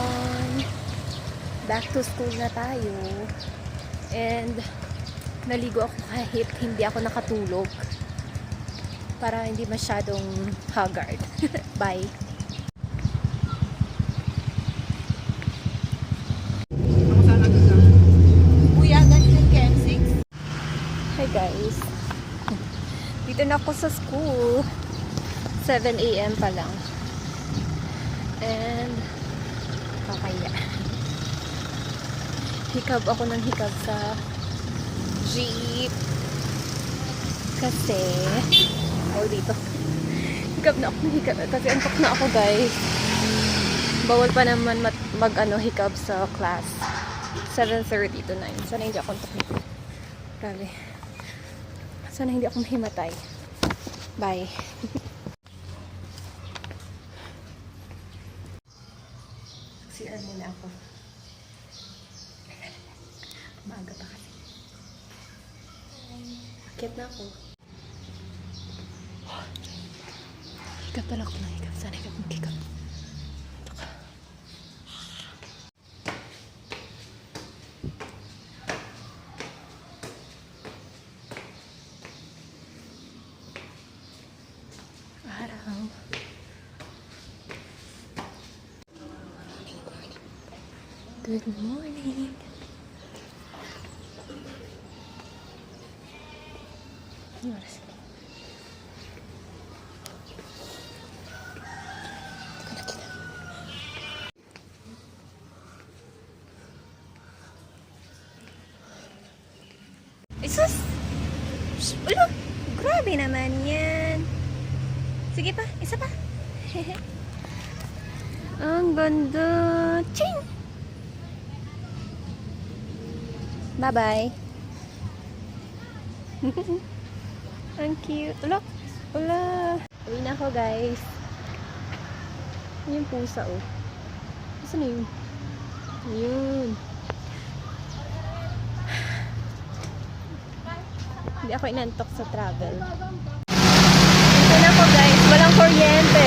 everyone! Back to school na tayo. And naligo ako kahit hindi ako nakatulog. Para hindi masyadong haggard. Bye! Hi guys! Dito na ako sa school. 7 AM pa lang. And kakaya. Hikab ako ng hikab sa jeep. Kasi dito. Hikab na ako ng hikab. Kasi antok na ako guys. Bawal pa naman hikab sa class. 7:30 to 9. Sana hindi ako antok nito. Grabe. Sana hindi ako mahimatay. Bye. CR muna ako. Maaga pa kasi. Akit na ako. Hikap pala ako ng hikap. Sana hikap mag-hikap. Araw. Good morning. Ano oras? Isus! Ulo! Grabe naman yan. Sige pa, isa pa. Ang ganda. Ching! Bye-bye. Ang cute. Ulo! Ula! Uwi na ako guys. Yung pusa oh. Saan na yun? Yun. Hindi ako inantok sa travel. Dito na ako guys. Walang kuryente.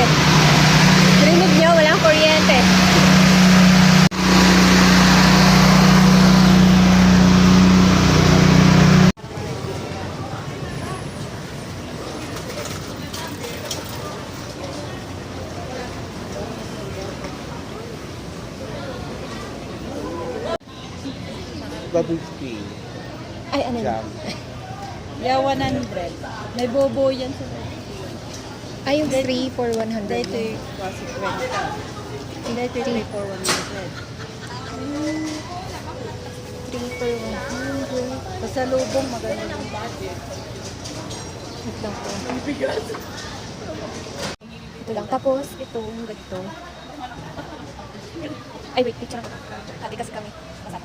Rinig nyo, walang kuryente. Bubble tea. Ay, ano Jam. Yeah, 100. May bobo yan sa ay, yung 3 for 100. Dito yung classic red. Dito yung 3 for 100. 3 for 100. Pasalubong maganda yung budget. Ito lang po. Ito lang. Tapos, ito, ganito. Ay, wait, picture ako. Hati kasi kami. Masarap.